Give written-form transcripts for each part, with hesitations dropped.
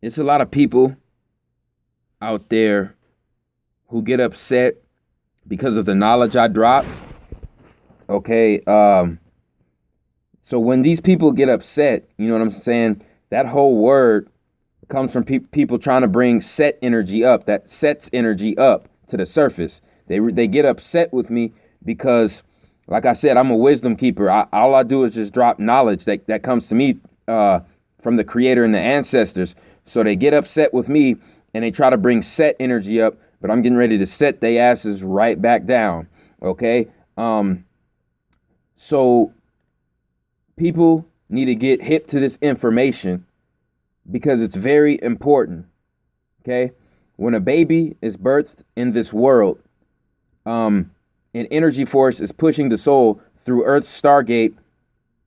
It's a lot of people out there who get upset because of the knowledge I drop. Okay. So when these people get upset, you know what I'm saying? That whole word comes from people trying to bring set energy up, that sets energy up to the surface. They get upset with me because, like I said, I'm a wisdom keeper. All I do is just drop knowledge that comes to me from the creator and the ancestors. So they get upset with me and they try to bring set energy up, but I'm getting ready to set their asses right back down. Okay. So people need to get hip to this information because it's very important. Okay. When a baby is birthed in this world, an energy force is pushing the soul through Earth's Stargate,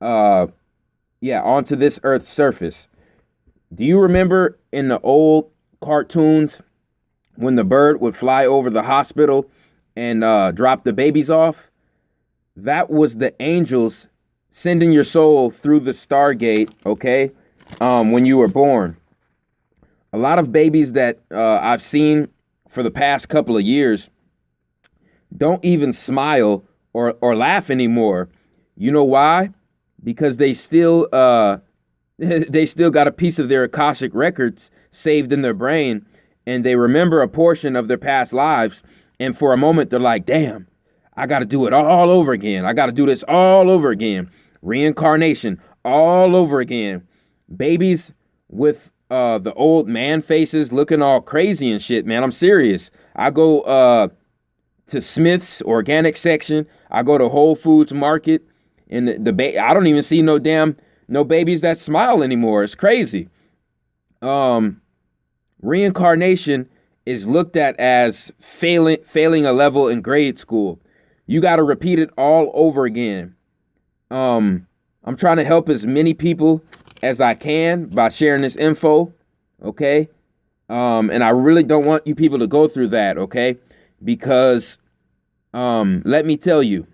onto this Earth's surface. Do you remember in the old cartoons when the bird would fly over the hospital and drop the babies off? That was the angels sending your soul through the Stargate, okay, when you were born. A lot of babies that I've seen for the past couple of years don't even smile or laugh anymore. You know why? Because they still they still got a piece of their Akashic records saved in their brain, and they remember a portion of their past lives. And for a moment, they're like, damn, I got to do it all over again. I got to do this all over again. Reincarnation all over again. Babies with the old man faces looking all crazy and shit, man. I'm serious. I go to Smith's organic section. I go to Whole Foods Market, and I don't even see no babies that smile anymore. It's crazy. Reincarnation is looked at as failing a level in grade school. You got to repeat it all over again. I'm trying to help as many people as I can by sharing this info, okay? And I really don't want you people to go through that, okay? Because let me tell you,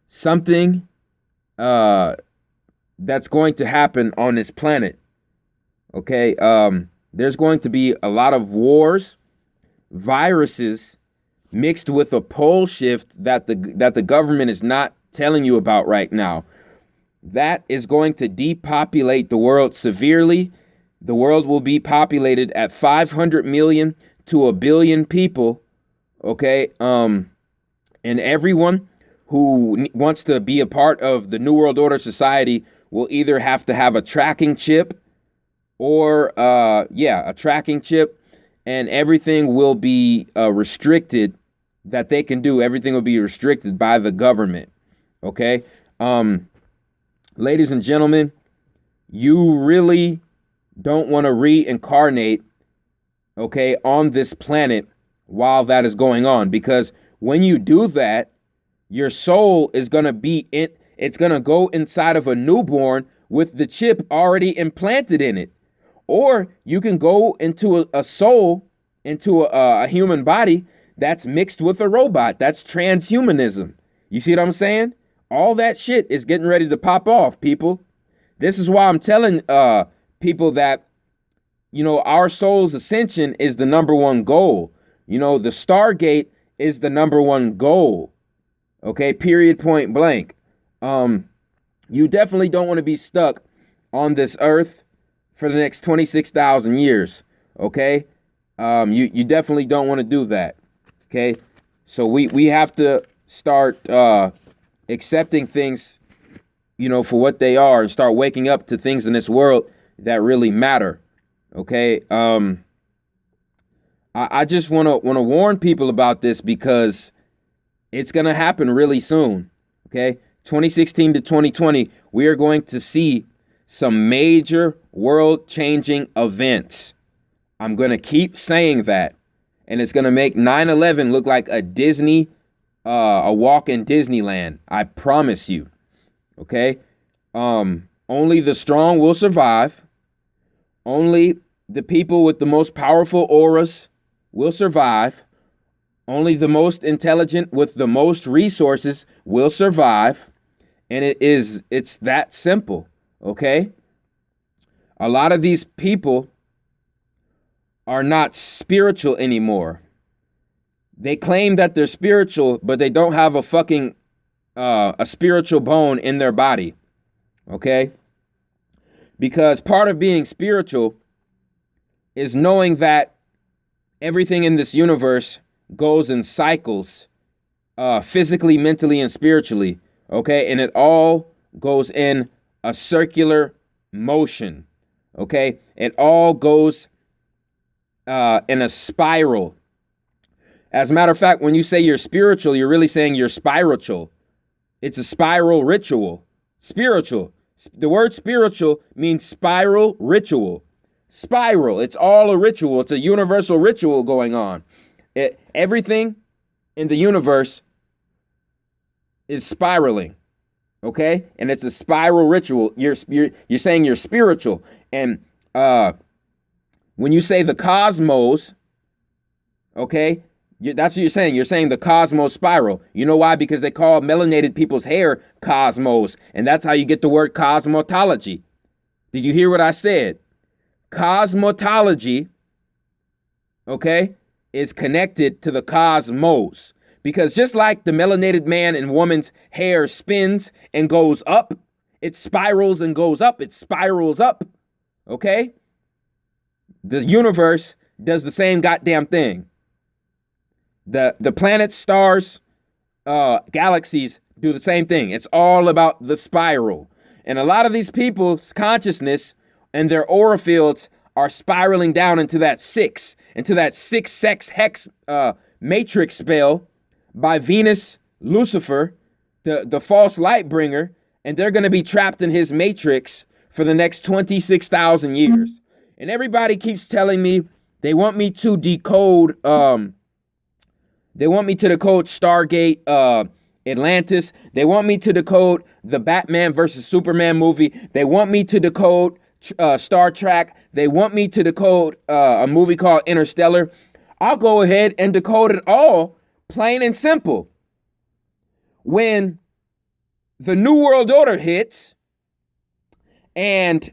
something that's going to happen on this planet, okay? There's going to be a lot of wars, viruses, mixed with a pole shift that the government is not telling you about right now. That is going to depopulate the world severely. The world will be populated at 500 million to a billion people. Okay. And everyone who wants to be a part of the New World Order society will either have to have a tracking chip or, a tracking chip, and everything will be restricted that they can do. Everything will be restricted by the government. Okay. Ladies and gentlemen, you really don't want to reincarnate, okay, on this planet while that is going on, because when you do that, your soul is going to it's going to go inside of a newborn with the chip already implanted in it. Or you can go into a soul, into a human body that's mixed with a robot. That's transhumanism. You see what I'm saying? All that shit is getting ready to pop off, people. This is why I'm telling people that, our soul's ascension is the number one goal. The Stargate is the number one goal. Okay, period, point blank. You definitely don't want to be stuck on this earth for the next 26,000 years. Okay, you definitely don't want to do that. Okay, so we have to start accepting things, for what they are, and start waking up to things in this world that really matter. Okay. I just want to warn people about this because it's going to happen really soon. Okay. 2016 to 2020, we are going to see some major world changing events. I'm going to keep saying that, and it's going to make 9/11 look like a walk in Disneyland. I promise you. Okay. Only the strong will survive. Only the people with the most powerful auras will survive. Only the most intelligent with the most resources will survive. And it's that simple. Okay. A lot of these people are not spiritual anymore. They claim that they're spiritual, but they don't have a spiritual bone in their body. Okay? Because part of being spiritual is knowing that everything in this universe goes in cycles, physically, mentally, and spiritually. Okay? And it all goes in a circular motion. Okay? It all goes in a spiral. As a matter of fact, when you say you're spiritual, you're really saying you're spiritual. It's a spiral ritual. Spiritual. The word spiritual means spiral ritual. Spiral. It's all a ritual. It's a universal ritual going on. Everything in the universe is spiraling. Okay? And it's a spiral ritual. You're saying you're spiritual. And when you say the cosmos, okay, that's what you're saying. You're saying the cosmos spiral. You know why? Because they call melanated people's hair cosmos. And that's how you get the word cosmetology. Did you hear what I said? Cosmetology, okay, is connected to the cosmos. Because just like the melanated man and woman's hair spins and goes up, it spirals and goes up. It spirals up. Okay? The universe does the same goddamn thing. The planets, stars, galaxies do the same thing. It's all about the spiral. And a lot of these people's consciousness and their aura fields are spiraling down into that six sex hex matrix spell by Venus, Lucifer, the false light bringer, and they're going to be trapped in his matrix for the next 26,000 years. And everybody keeps telling me they want me to decode Stargate Atlantis. They want me to decode the Batman versus Superman movie. They want me to decode Star Trek. They want me to decode a movie called Interstellar. I'll go ahead and decode it all, plain and simple. When the New World Order hits and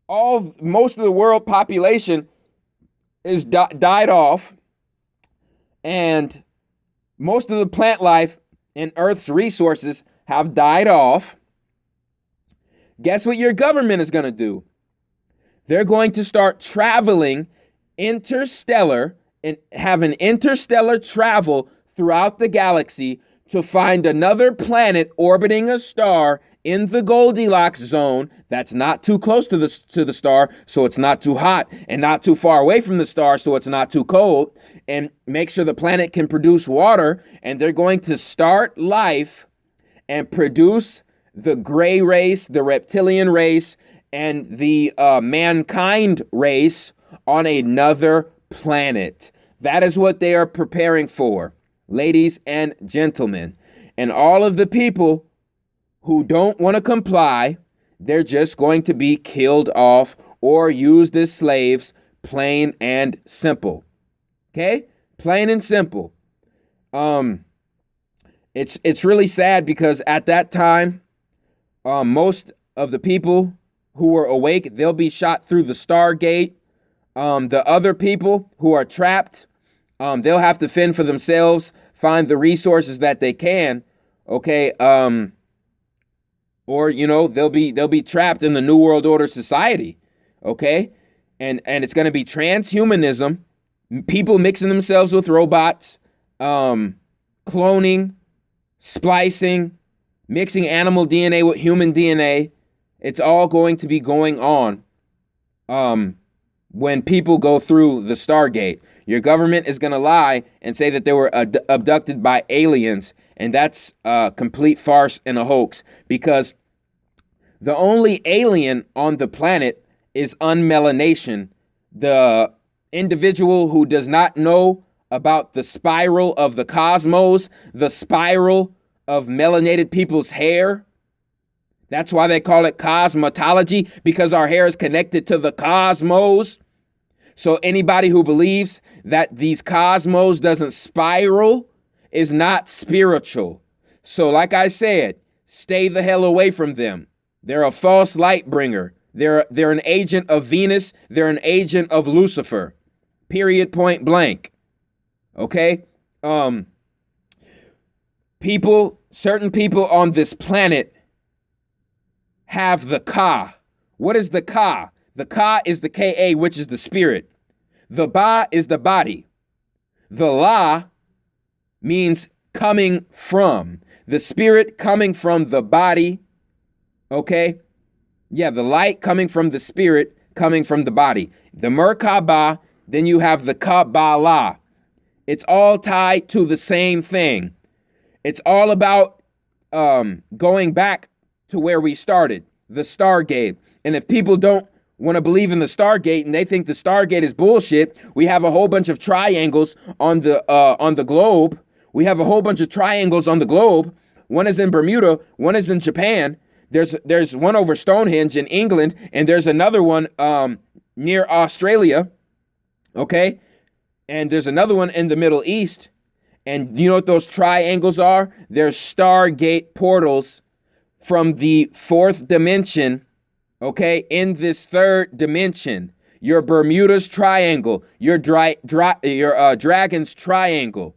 most of the world population is died off, and most of the plant life and Earth's resources have died off, guess what your government is going to do? They're going to start traveling interstellar and have an interstellar travel throughout the galaxy to find another planet orbiting a star in the Goldilocks zone that's not too close to the star, so it's not too hot, and not too far away from the star, so it's not too cold, and make sure the planet can produce water. And they're going to start life and produce the gray race, the reptilian race, and the mankind race on another planet. That is what they are preparing for, ladies and gentlemen. And all of the people who don't want to comply, they're just going to be killed off or used as slaves, plain and simple. Okay? Plain and simple. It's really sad because at that time, most of the people who were awake, they'll be shot through the Stargate. The other people who are trapped, they'll have to fend for themselves, find the resources that they can. Okay? Or, they'll be trapped in the New World Order society, okay? And it's going to be transhumanism, people mixing themselves with robots, cloning, splicing, mixing animal DNA with human DNA. It's all going to be going on when people go through the Stargate. Your government is going to lie and say that they were abducted by aliens, and that's a complete farce and a hoax, because the only alien on the planet is unmelanation. The individual who does not know about the spiral of the cosmos, the spiral of melanated people's hair. That's why they call it cosmetology, because our hair is connected to the cosmos. So anybody who believes that these cosmos doesn't spiral is not spiritual. So like I said, stay the hell away from them. They're a false light bringer. They're an agent of Venus. They're an agent of Lucifer. Period, point blank. Okay? Certain people on this planet have the Ka. What is the Ka? The Ka is the Ka, which is the spirit. The Ba is the body. The La means coming from. The spirit coming from the body. Okay? Yeah, the light coming from the spirit, coming from the body. The Merkaba, then you have the Kabbalah. It's all tied to the same thing. It's all about going back to where we started, the Stargate. And if people don't want to believe in the Stargate and they think the Stargate is bullshit, we have a whole bunch of triangles on the globe. We have a whole bunch of triangles on the globe. One is in Bermuda, one is in Japan. There's one over Stonehenge in England, and there's another one near Australia. Okay? And there's another one in the Middle East. And you know what those triangles are? They're Stargate portals from the fourth dimension, okay, in this third dimension. Your Bermuda's Triangle, your Dragon's Triangle.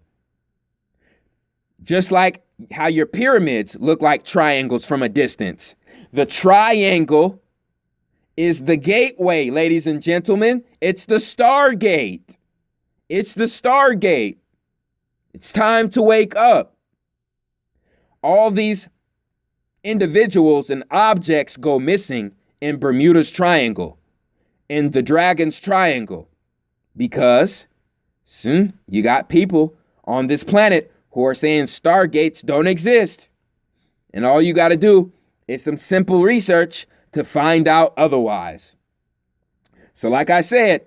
Just like how your pyramids look like triangles from a distance. The triangle is the gateway, ladies and gentlemen. It's the Stargate. It's the Stargate. It's time to wake up. All these individuals and objects go missing in Bermuda's Triangle, in the Dragon's Triangle, because soon you got people on this planet who are saying Stargates don't exist. And all you got to do is some simple research to find out otherwise. So like I said,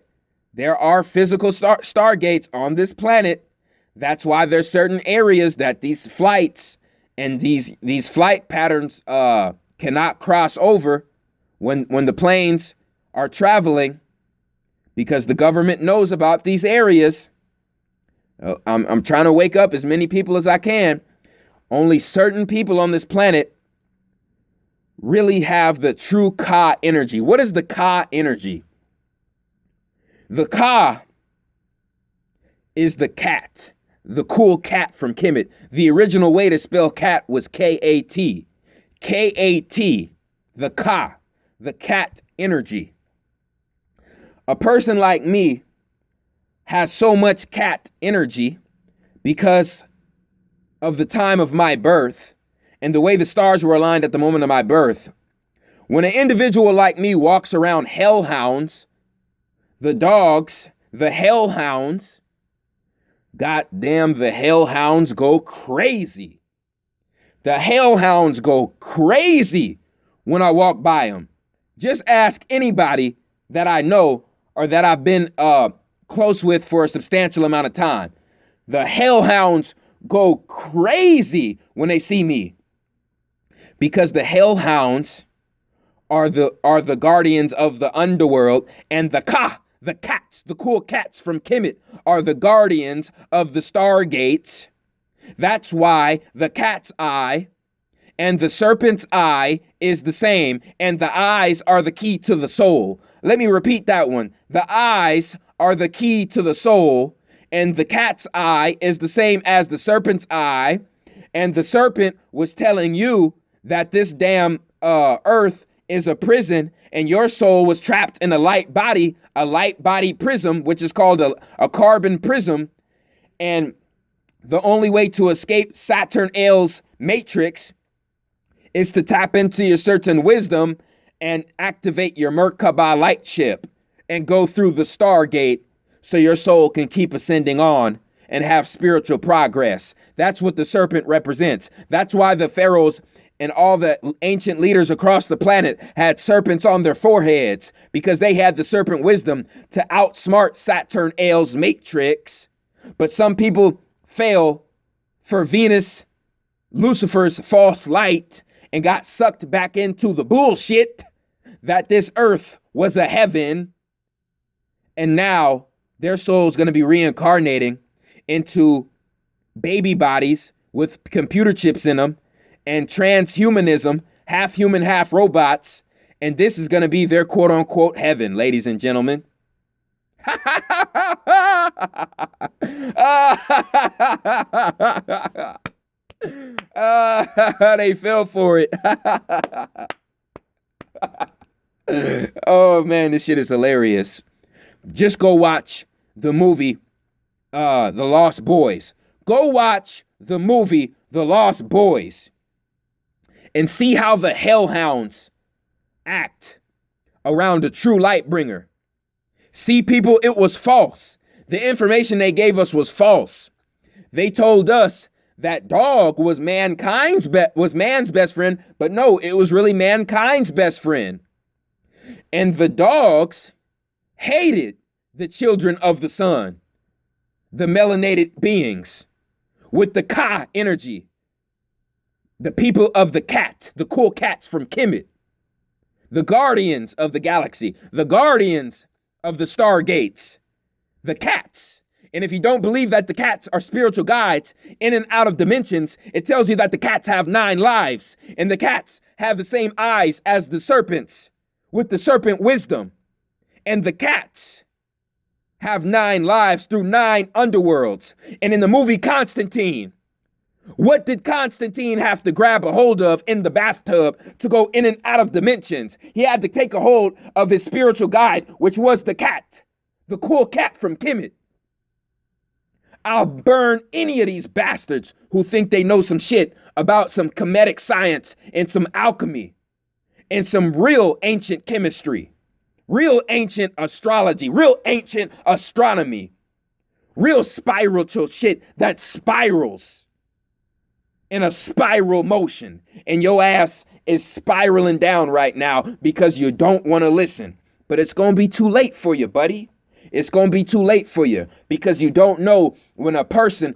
there are physical Stargates on this planet. That's why there's certain areas that these flights and these flight patterns cannot cross over when the planes are traveling, because the government knows about these areas. I'm trying to wake up as many people as I can. Only certain people on this planet really have the true Ka energy. What is the Ka energy? The Ka is the cat. The cool cat from Kemet. The original way to spell cat was K-A-T. K-A-T, the Ka, the cat energy. A person like me has so much cat energy because of the time of my birth and the way the stars were aligned at the moment of my birth. When an individual like me walks around hellhounds, the dogs, the hellhounds, goddamn, the hellhounds go crazy. The hellhounds go crazy when I walk by them. Just ask anybody that I know or that I've been close with for a substantial amount of time. The hellhounds go crazy when they see me, because the hellhounds are the guardians of the underworld, and the Ka, the cats, the cool cats from Kemet, are the guardians of the Stargates. That's why the cat's eye and the serpent's eye is the same, and the eyes are the key to the soul. Let me repeat that one. The eyes are the key to the soul, and the cat's eye is the same as the serpent's eye. And the serpent was telling you that this damn earth is a prison, and your soul was trapped in a light body prism, which is called a carbon prism. And the only way to escape Saturn L's matrix is to tap into your certain wisdom and activate your Merkaba light chip and go through the Stargate so your soul can keep ascending on and have spiritual progress. That's what the serpent represents. That's why the pharaohs and all the ancient leaders across the planet had serpents on their foreheads, because they had the serpent wisdom to outsmart Saturn L's matrix. But some people fell for Venus, Lucifer's false light, and got sucked back into the bullshit that this earth was a heaven. And now their soul's going to be reincarnating into baby bodies with computer chips in them, and transhumanism, half human, half robots, And this is going to be their quote unquote heaven, ladies and gentlemen. They fell for it. Oh man, this shit is hilarious. Just go watch the movie The Lost Boys. Go watch the movie The Lost Boys and see how the hellhounds act around a true light bringer. See, people, it was false. The information they gave us was false. They told us that dog was man's best friend, but no, it was really mankind's best friend. And the dogs hated the children of the sun, the melanated beings with the Ka energy, the people of the cat, the cool cats from Kemet, the guardians of the galaxy, the guardians of the stargates, the cats. And if you don't believe that the cats are spiritual guides in and out of dimensions, it tells you that the cats have 9 lives, and the cats have the same eyes as the serpents with the serpent wisdom. And the cats have 9 lives through 9 underworlds. And in the movie Constantine, what did Constantine have to grab a hold of in the bathtub to go in and out of dimensions? He had to take a hold of his spiritual guide, which was the cat, the cool cat from Kemet. I'll burn any of these bastards who think they know some shit about some Kemetic science and some alchemy and some real ancient chemistry, real ancient astrology, real ancient astronomy, real spiritual shit that spirals in a spiral motion. And your ass is spiraling down right now because you don't want to listen. But it's going to be too late for you, buddy. It's going to be too late for you because you don't know when a person